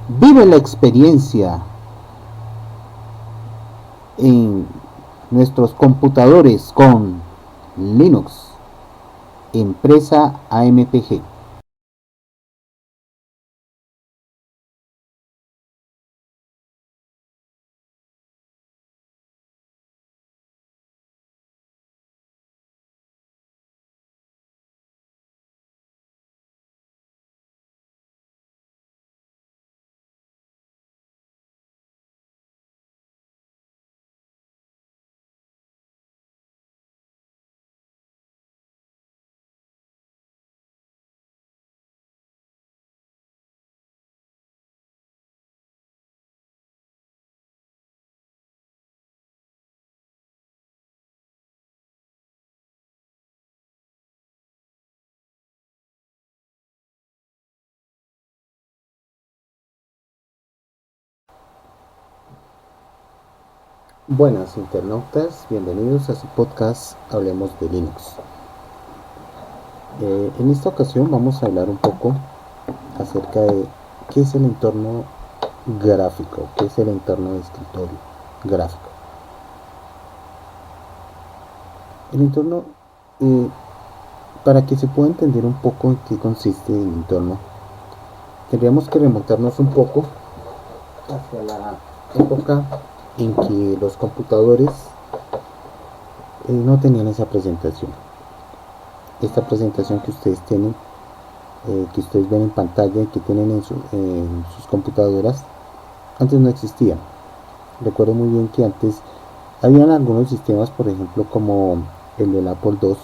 Vive la experiencia en nuestros computadores con Linux, empresa AMPG. Buenas internautas, bienvenidos a su podcast Hablemos de Linux. En esta ocasión vamos a hablar un poco acerca de qué es el entorno gráfico, qué es el entorno de escritorio gráfico. El entorno, eh, para que se pueda entender un poco en qué consiste el entorno, tendríamos que remontarnos un poco hacia la época en que los computadores no tenían esa presentación. Esta presentación que ustedes tienen, que ustedes ven en pantalla y que tienen en sus computadoras, antes no existían. Recuerdo muy bien que antes habían algunos sistemas, por ejemplo, como el del Apple II.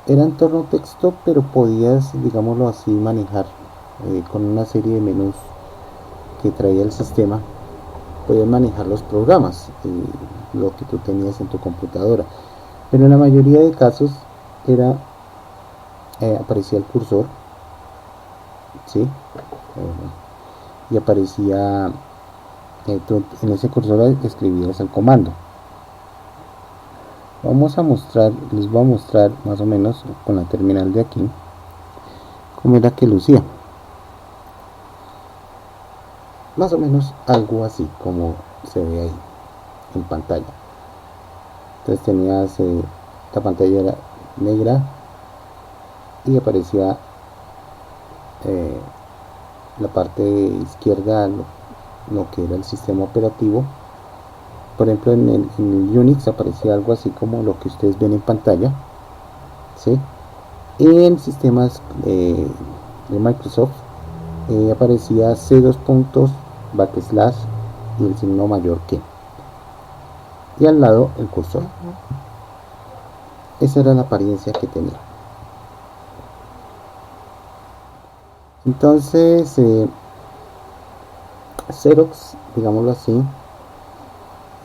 Era entorno texto, pero podías, digámoslo así, manejar con una serie de menús que traía el sistema. Podías manejar los programas, lo que tú tenías en tu computadora. Pero en la mayoría de casos era aparecía el cursor, ¿sí? Y aparecía, tú en ese cursor escribías el comando. Les voy a mostrar más o menos con la terminal de aquí cómo era que lucía. Más o menos algo así como se ve ahí en pantalla. Entonces tenías, la pantalla era negra y aparecía la parte izquierda lo que era el sistema operativo. Por ejemplo, en el Unix aparecía algo así como lo que ustedes ven en pantalla, ¿sí? Y en sistemas de Microsoft aparecía C2 puntos, backslash y el signo mayor que. Y al lado el cursor. Esa era la apariencia que tenía. Entonces, Xerox, digámoslo así,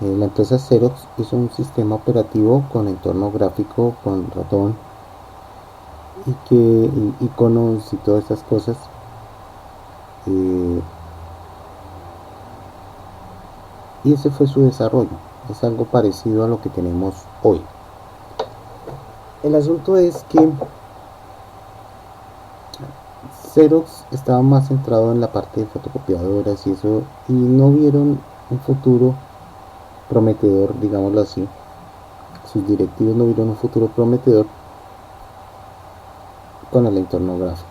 la empresa Xerox hizo un sistema operativo con entorno gráfico, con ratón y iconos y todas estas cosas. Eh, y ese fue su desarrollo. Es algo parecido a lo que tenemos hoy. El asunto es que Xerox estaba más centrado en la parte de fotocopiadoras y eso, y no vieron un futuro prometedor, digámoslo así. Sus directivos no vieron un futuro prometedor con el entorno gráfico,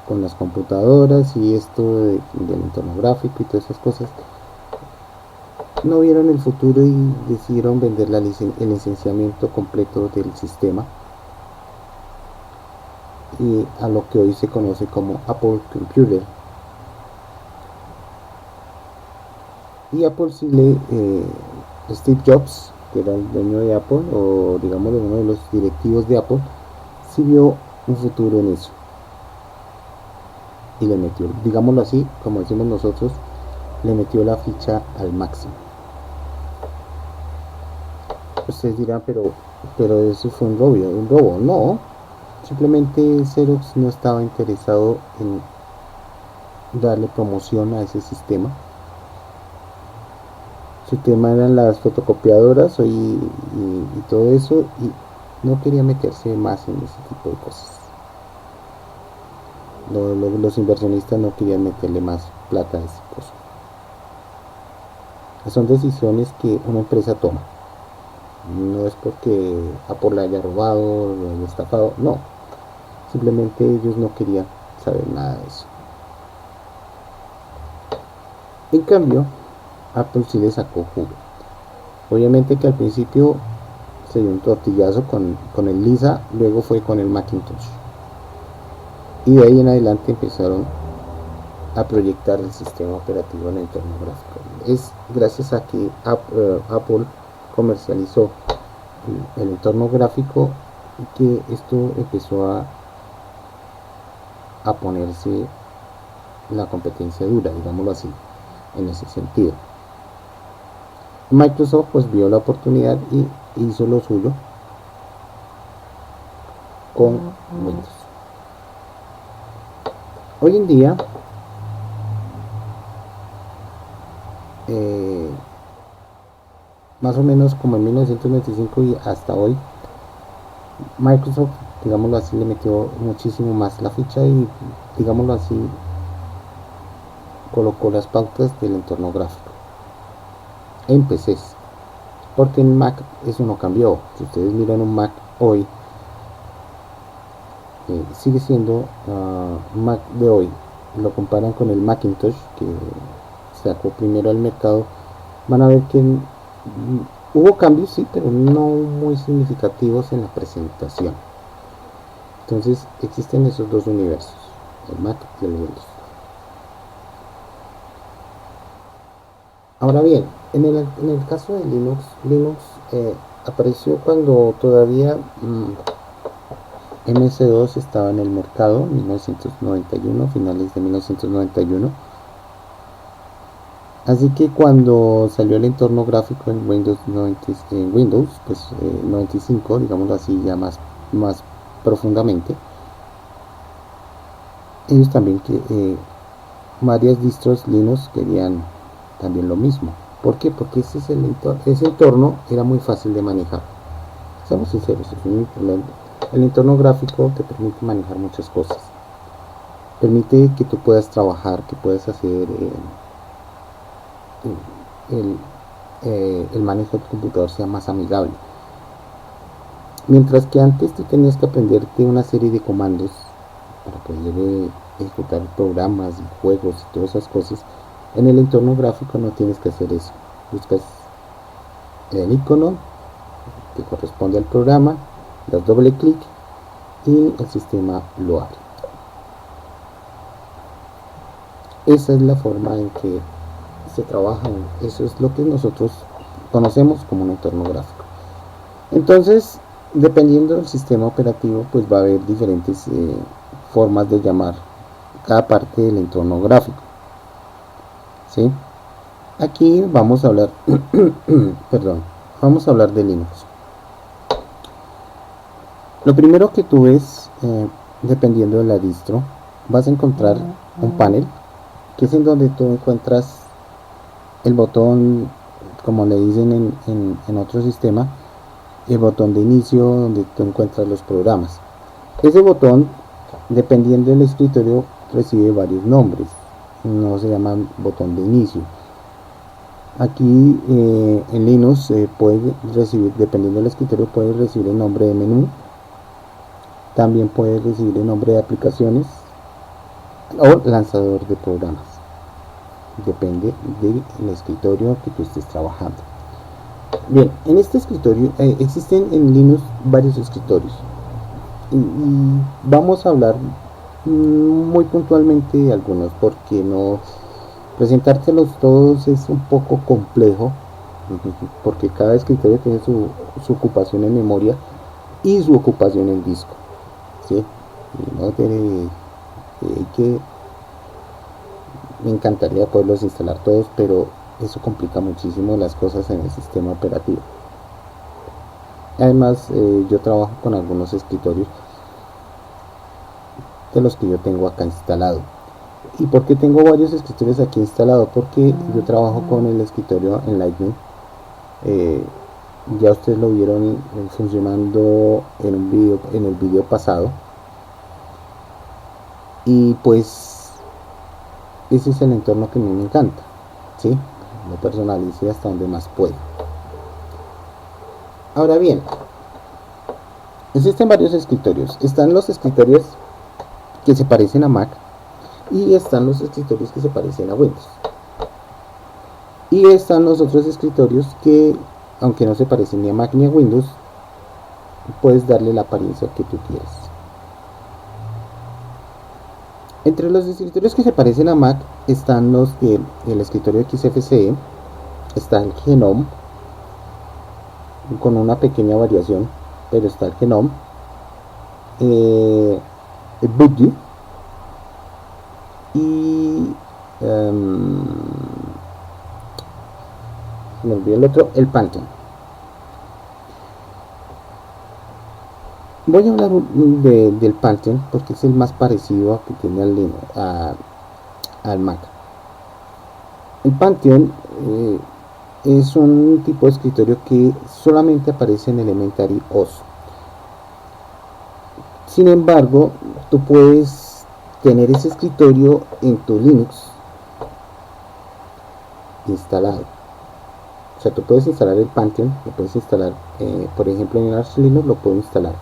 con las computadoras y esto del entorno gráfico y todas esas cosas. No vieron el futuro y decidieron vender el licenciamiento completo del sistema y a lo que hoy se conoce como Apple Computer. Y Apple sí Steve Jobs, que era el dueño de Apple, o digamos uno de los directivos de Apple, sí vio un futuro en eso. Y le metió, digámoslo así, como decimos nosotros, le metió la ficha al máximo. Ustedes dirán, pero eso fue un robo. No, simplemente Xerox no estaba interesado en darle promoción a ese sistema. Su tema eran las fotocopiadoras y todo eso, y no quería meterse más en ese tipo de cosas. Los inversionistas no querían meterle más plata a ese coso. Son decisiones que una empresa toma. No es porque Apple la haya robado, lo haya estafado, no. Simplemente ellos no querían saber nada de eso. En cambio, Apple sí le sacó jugo. Obviamente que al principio se dio un tortillazo con el Lisa, luego fue con el Macintosh. Y de ahí en adelante empezaron a proyectar el sistema operativo en el entorno gráfico. Es gracias a que Apple comercializó el entorno gráfico que esto empezó a ponerse la competencia dura, digámoslo así, en ese sentido. Microsoft pues vio la oportunidad y hizo lo suyo con Windows. Hoy en día más o menos como en 1995 y hasta hoy, Microsoft, digámoslo así, le metió muchísimo más la ficha y, digámoslo así, colocó las pautas del entorno gráfico en PCs, porque en Mac eso no cambió. Si ustedes miran un Mac hoy, sigue siendo Mac de hoy, lo comparan con el Macintosh que sacó primero al mercado, van a ver que hubo cambios, sí, pero no muy significativos en la presentación. Entonces existen esos dos universos, el Mac y el Windows. Ahora bien, en el caso de Linux apareció cuando todavía MS2 estaba en el mercado, en 1991, finales de 1991. Así que cuando salió el entorno gráfico en Windows, pues 95, digámoslo así, ya más profundamente, ellos también varias distros Linux querían también lo mismo. ¿Por qué? Porque ese entorno era muy fácil de manejar. Seamos sinceros, el entorno gráfico te permite manejar muchas cosas. Permite que tú puedas trabajar, que puedas hacer el manejo del computador sea más amigable. Mientras que antes tú tenías que aprenderte una serie de comandos para poder ejecutar programas y juegos y todas esas cosas, en el entorno gráfico no tienes que hacer eso. Buscas el icono que corresponde al programa, das doble clic y el sistema lo abre. Esa es la forma en que se trabaja, eso es lo que nosotros conocemos como un entorno gráfico. Entonces, dependiendo del sistema operativo, pues va a haber diferentes formas de llamar cada parte del entorno gráfico. ¿Sí? Aquí vamos a hablar, vamos a hablar de Linux. Lo primero que tú ves, dependiendo de la distro, vas a encontrar un panel, que es en donde tú encuentras el botón, como le dicen en otro sistema, el botón de inicio, donde tú encuentras los programas. Ese botón, dependiendo del escritorio, recibe varios nombres. No se llama botón de inicio. Aquí en Linux puede recibir, dependiendo del escritorio, puede recibir el nombre de menú. También puede recibir el nombre de aplicaciones o lanzador de programas. Depende del escritorio que tú estés trabajando. Bien, en este escritorio existen en Linux varios escritorios y vamos a hablar muy puntualmente de algunos, porque no presentárselos todos es un poco complejo, porque cada escritorio tiene su ocupación en memoria y su ocupación en disco, ¿sí? Y no tiene que me encantaría poderlos instalar todos, pero eso complica muchísimo las cosas en el sistema operativo. Además, yo trabajo con algunos escritorios de los que yo tengo acá instalado. ¿Y por qué tengo varios escritorios aquí instalados? Porque yo trabajo con el escritorio en Lightning. Ya ustedes lo vieron funcionando en el video pasado. Y pues ese es el entorno que a mí me encanta, ¿sí? Lo personalice hasta donde más puedo. Ahora bien, existen varios escritorios. Están los escritorios que se parecen a Mac y están los escritorios que se parecen a Windows. Y están los otros escritorios que, aunque no se parecen ni a Mac ni a Windows, puedes darle la apariencia que tú quieras. Entre los escritorios que se parecen a Mac están los el escritorio XFCE, está el Genome, con una pequeña variación, pero está el Genome, el Boogie y me olvidé el otro, el Pantheon. Voy a hablar del Pantheon porque es el más parecido a que tiene al Mac. El Pantheon es un tipo de escritorio que solamente aparece en Elementary OS. Sin embargo, tú puedes tener ese escritorio en tu Linux instalado. O sea, tú puedes instalar el Pantheon, lo puedes instalar, por ejemplo, en Arch Linux lo puedo instalar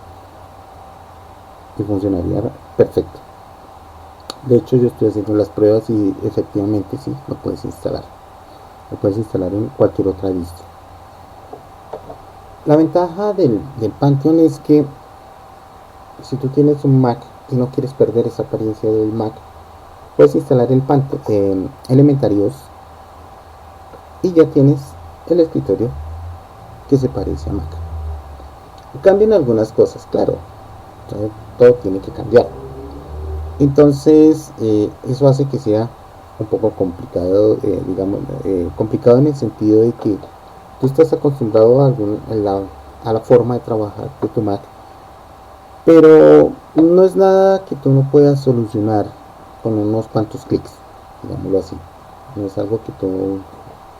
y funcionaría perfecto. De hecho, yo estoy haciendo las pruebas y efectivamente sí, lo puedes instalar. Lo puedes instalar en cualquier otra distro. La ventaja del Pantheon es que si tú tienes un Mac y no quieres perder esa apariencia del Mac, puedes instalar el Pantheon, Elementary OS, y ya tienes el escritorio que se parece a Mac. Cambian algunas cosas, claro, todo tiene que cambiar. Entonces eso hace que sea un poco complicado, complicado en el sentido de que tú estás acostumbrado a la forma de trabajar de tu Mac, pero no es nada que tú no puedas solucionar con unos cuantos clics, digámoslo así. No es algo que tú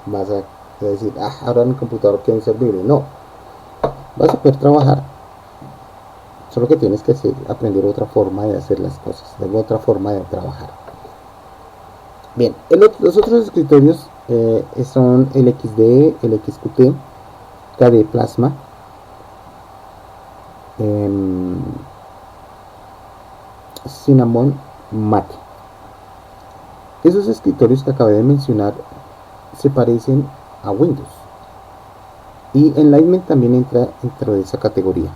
vas a decir, ahora mi computador queda inservible. No, vas a poder trabajar, solo que tienes que aprender otra forma de hacer las cosas, de otra forma de trabajar. Bien, los otros escritorios son el XDE, el XQT, KDE Plasma, Cinnamon, Mate. Esos escritorios que acabé de mencionar se parecen a Windows, y Enlightenment también entra dentro de esa categoría.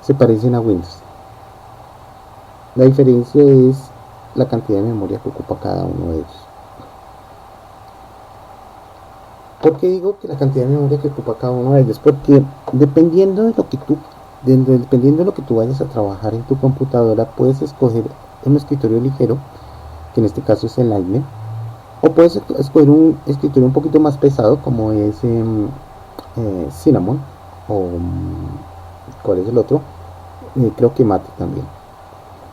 Se parecen a Windows. La diferencia es la cantidad de memoria que ocupa cada uno de ellos. ¿Por qué digo que la cantidad de memoria que ocupa cada uno de ellos? Porque dependiendo de lo que tú vayas a trabajar en tu computadora, puedes escoger un escritorio ligero, que en este caso es Enlightenment, o puedes escoger un escritorio un poquito más pesado, como es Cinnamon, o ¿cuál es el otro? Creo que Mate también.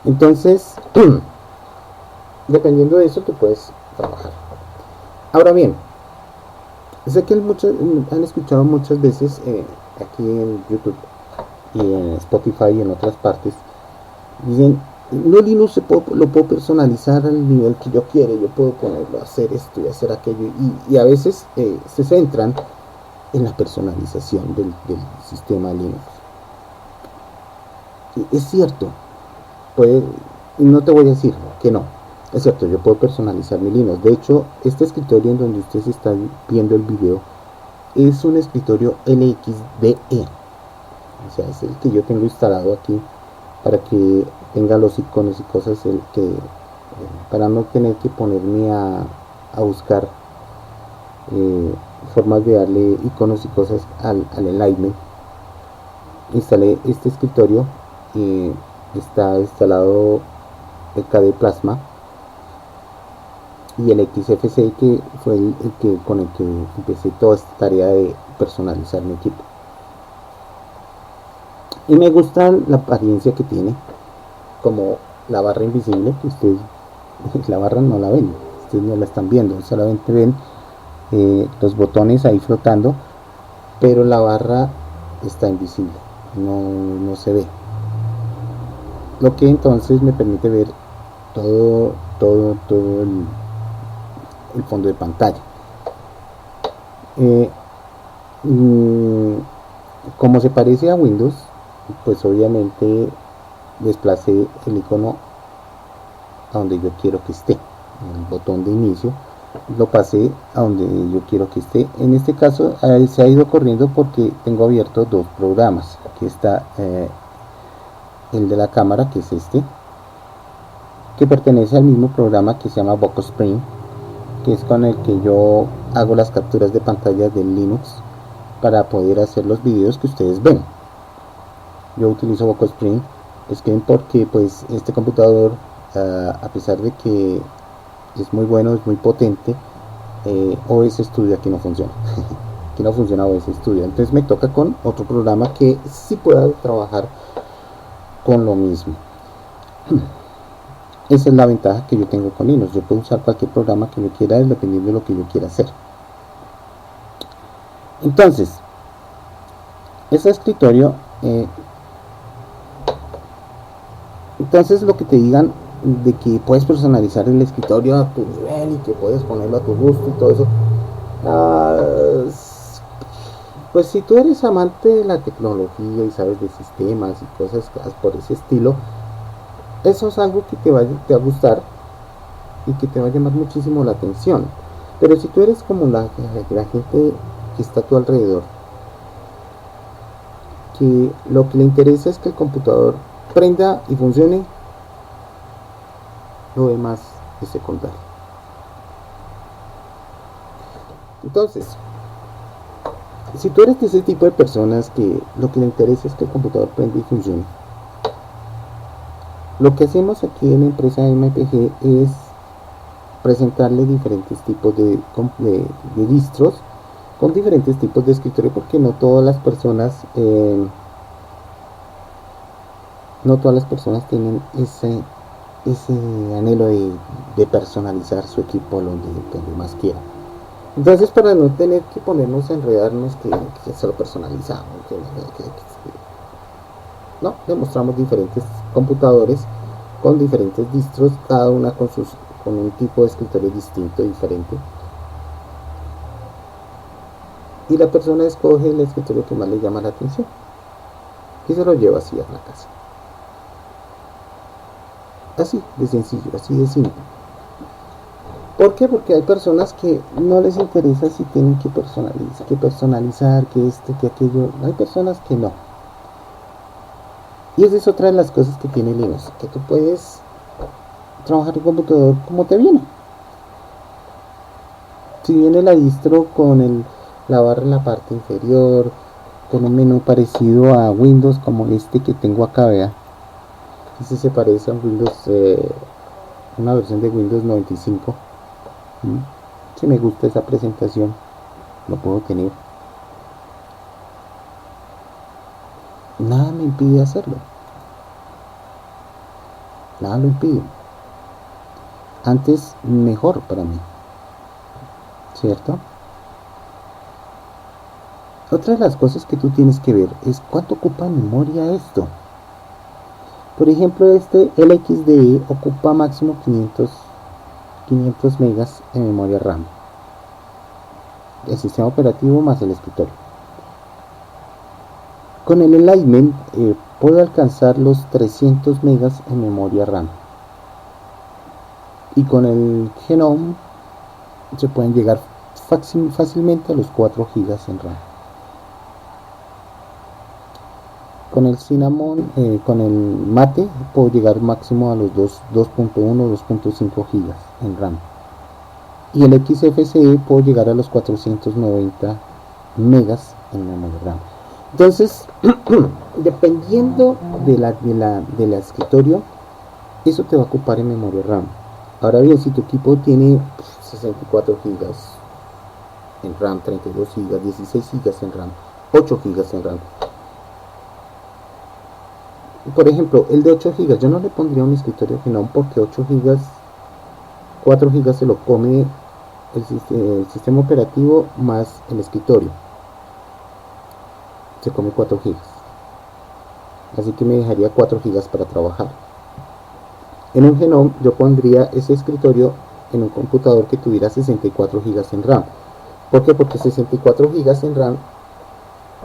Entonces, dependiendo de eso, tú puedes trabajar. Ahora bien, sé que muchos han escuchado muchas veces aquí en YouTube y en Spotify y en otras partes, dicen, no, Linux lo puedo personalizar al nivel que yo quiera, yo puedo ponerlo a hacer esto y hacer aquello, y a veces se centran en la personalización del sistema Linux. Y es cierto, no te voy a decir que no, es cierto, yo puedo personalizar mi Linux. De hecho, este escritorio en donde ustedes están viendo el video es un escritorio LXDE, o sea, es el que yo tengo instalado aquí para que tenga los iconos y cosas, para no tener que ponerme a buscar formas de darle iconos y cosas al Enlightenment. Instalé este escritorio y está instalado el KDE Plasma y el XFCE, que fue el que con el que empecé toda esta tarea de personalizar mi equipo. Y me gusta la apariencia que tiene, como la barra invisible, que ustedes la barra no la ven, ustedes no la están viendo, solamente ven los botones ahí flotando, pero la barra está invisible, no se ve, lo que entonces me permite ver todo el fondo de pantalla. Eh, mm, Como se parece a Windows, pues obviamente desplacé el icono a donde yo quiero que esté, el botón de inicio lo pasé a donde yo quiero que esté. En este caso se ha ido corriendo porque tengo abierto dos programas. Aquí está el de la cámara, que es este, que pertenece al mismo programa que se llama VocoSpring, que es con el que yo hago las capturas de pantalla del Linux para poder hacer los videos que ustedes ven. Yo utilizo VocoSpring, es que porque pues este computador, a pesar de que es muy bueno, es muy potente, OS Studio aquí no funciona. Aquí no funciona OS Studio, entonces me toca con otro programa que sí pueda trabajar con lo mismo. Esa es la ventaja que yo tengo con Linux. Yo puedo usar cualquier programa que yo quiera dependiendo de lo que yo quiera hacer. Entonces, ese escritorio, entonces lo que te digan de que puedes personalizar el escritorio a tu nivel y que puedes ponerlo a tu gusto y todo eso, pues si tú eres amante de la tecnología y sabes de sistemas y cosas por ese estilo, eso es algo que te va a gustar y que te va a llamar muchísimo la atención. Pero si tú eres como la gente que está a tu alrededor, que lo que le interesa es que el computador prenda y funcione, lo demás es secundario. Entonces, si tú eres de ese tipo de personas que lo que le interesa es que el computador prenda y funcione, lo que hacemos aquí en la empresa MPG es presentarle diferentes tipos de distros con diferentes tipos de escritorio, porque no todas las personas tienen ese anhelo de personalizar su equipo donde más quiera. Entonces, para no tener que ponernos a enredarnos que se lo personalizamos, no, le mostramos diferentes computadores con diferentes distros, cada una con un tipo de escritorio distinto, diferente. Y la persona escoge el escritorio que más le llama la atención y se lo lleva así a la casa. Así de sencillo, así de simple. ¿Por qué? Porque hay personas que no les interesa si tienen que personalizar, que esto, que aquello. Hay personas que no. Y esa es otra de las cosas que tiene Linux, que tú puedes trabajar tu computador como te viene. Si viene la distro con la barra en la parte inferior, con un menú parecido a Windows como este que tengo acá, vea. Este se parece a un Windows, una versión de Windows 95. Si me gusta esa presentación, lo puedo tener. Nada me impide hacerlo. Nada lo impide. Antes, mejor para mí. ¿Cierto? Otra de las cosas que tú tienes que ver es cuánto ocupa memoria esto. Por ejemplo, este LXDE ocupa máximo 500 megas en memoria RAM. El sistema operativo más el escritorio. Con el Enlightenment puedo alcanzar los 300 megas en memoria RAM. Y con el Genome se pueden llegar fácilmente a los 4 gigas en RAM. Con el Cinnamon, con el Mate, puedo llegar máximo a los 2.1, 2.5 gigas en RAM. Y el XFCE puedo llegar a los 490 megas en memoria RAM. Entonces, dependiendo del escritorio, eso te va a ocupar en memoria RAM. Ahora bien, si tu equipo tiene 64 gigas en RAM, 32 gigas, 16 gigas en RAM, 8 gigas en RAM. Por ejemplo, el de 8 gigas, yo no le pondría un escritorio Genome porque 8 gigas, 4 gigas se lo come el sistema operativo más el escritorio. Se come 4 gigas. Así que me dejaría 4 gigas para trabajar. En un Genome yo pondría ese escritorio en un computador que tuviera 64 GB en RAM. ¿Por qué? Porque 64 GB en RAM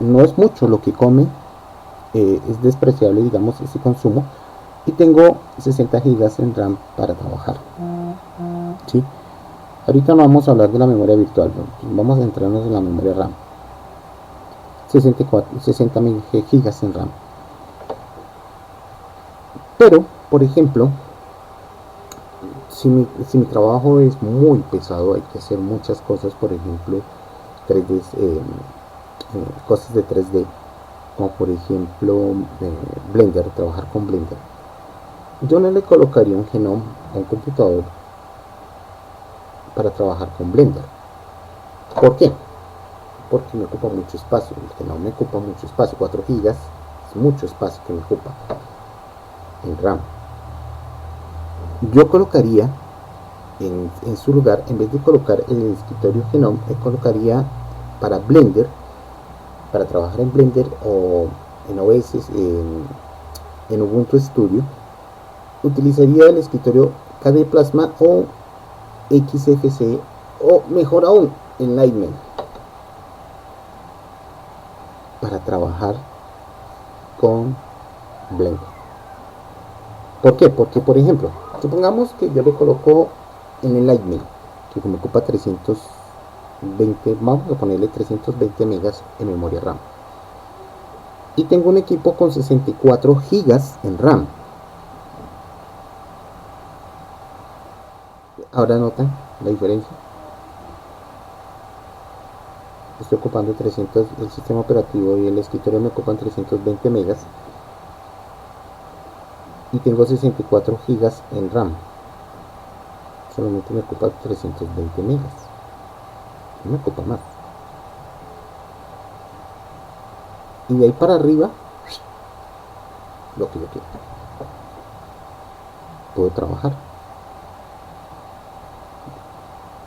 no es mucho lo que come, es despreciable, digamos, ese consumo, y tengo 60 GB en RAM para trabajar. ¿Sí? Ahorita no vamos a hablar de la memoria virtual, vamos a centrarnos en la memoria RAM. 60 GB en RAM. Pero, por ejemplo, si mi trabajo es muy pesado, hay que hacer muchas cosas, por ejemplo, 3D, cosas de 3D, como por ejemplo Blender, trabajar con Blender. Yo no le colocaría un Genome a un computador para trabajar con Blender. ¿Por qué? Porque me ocupa mucho espacio. El Genome me ocupa mucho espacio. 4 GB es mucho espacio que me ocupa en RAM. Yo colocaría en su lugar, en vez de colocar el escritorio Genome, colocaría para Blender, para trabajar en Blender o en OS, en Ubuntu Studio, utilizaría el escritorio KDE Plasma o XFCE, o mejor aún, en Nightmare, para trabajar con Blender. ¿Por qué? Porque, por ejemplo, supongamos que yo le coloco en el Nightmare, que me ocupa 320, vamos a ponerle 320 megas en memoria RAM, y tengo un equipo con 64 gigas en RAM. Ahora notan la diferencia. Estoy ocupando 300, el sistema operativo y el escritorio me ocupan 320 megas y tengo 64 gigas en RAM. Solamente me ocupa 320 megas, no me ocupa más. Y de ahí para arriba, lo que yo quiero, puedo trabajar.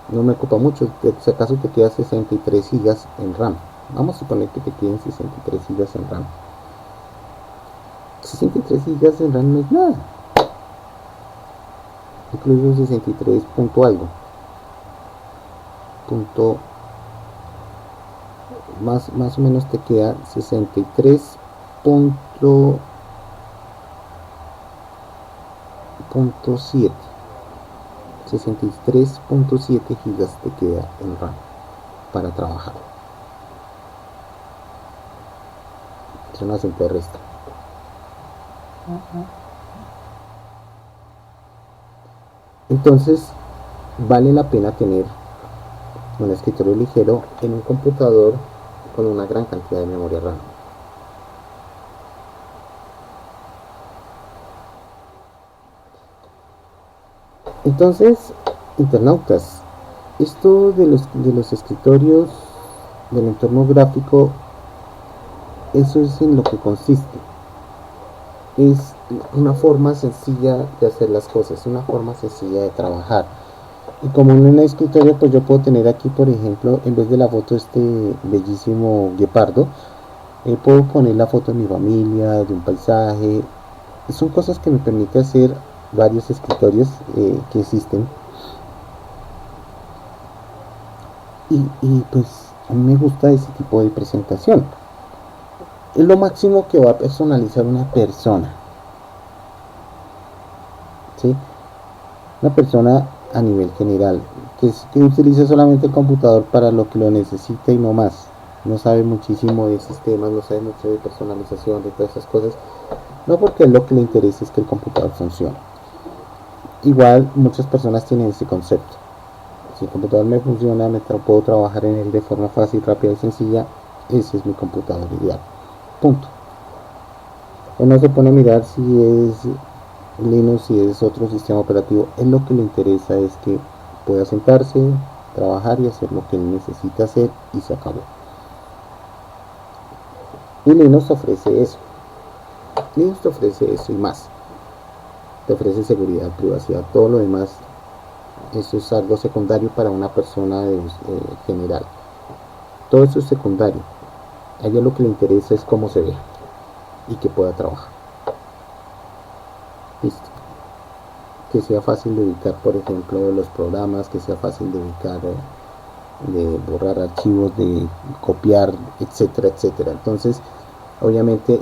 No me ocupa mucho, si acaso te queda 63 gigas en RAM. Vamos a suponer que te queden 63 gigas en RAM. 63 gigas en RAM no es nada. Incluso 63 punto algo. Punto más o menos te queda 63 punto 7. 63.7 gigas te queda en RAM para trabajar. Es una simple resta. Entonces vale la pena tener un escritorio ligero en un computador con una gran cantidad de memoria RAM. Entonces, internautas, esto de los escritorios del entorno gráfico, eso es en lo que consiste. Es una forma sencilla de hacer las cosas, una forma sencilla de trabajar. Y como en un escritorio, pues yo puedo tener aquí, por ejemplo, en vez de la foto este bellísimo guepardo, puedo poner la foto de mi familia, de un paisaje. Son cosas que me permiten hacer varios escritorios que existen. Y pues a mí me gusta ese tipo de presentación. Es lo máximo que va a personalizar una persona. ¿Sí? Una persona a nivel general, que utilice solamente el computador para lo que lo necesita y no más. No sabe muchísimo de sistemas, no sabe mucho de personalización, de todas esas cosas. No, porque lo que le interesa es que el computador funcione. Igual muchas personas tienen ese concepto. Si el computador me funciona, puedo trabajar en él de forma fácil, rápida y sencilla, ese es mi computador ideal. Punto. Uno se pone a mirar si es Linux, si es otro sistema operativo. En lo que le interesa es que pueda sentarse, trabajar y hacer lo que él necesita hacer y se acabó. Y Linux ofrece eso. Linux te ofrece eso y más. Te ofrece seguridad, privacidad, todo lo demás. Eso es algo secundario para una persona general. Todo eso es secundario. A ella lo que le interesa es cómo se vea y que pueda trabajar. Listo. que sea fácil de ubicar, por ejemplo, los programas, que sea fácil de ubicar, de borrar archivos, de copiar, etcétera, etcétera. Entonces, obviamente,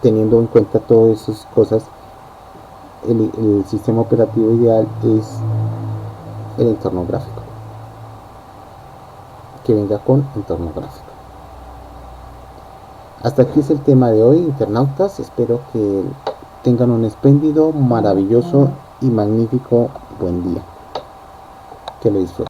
teniendo en cuenta todas esas cosas, el sistema operativo ideal es el entorno gráfico, que venga con entorno gráfico. Hasta aquí es el tema de hoy, internautas. Espero que tengan un espléndido, maravilloso y magnífico buen día. Que lo disfruten.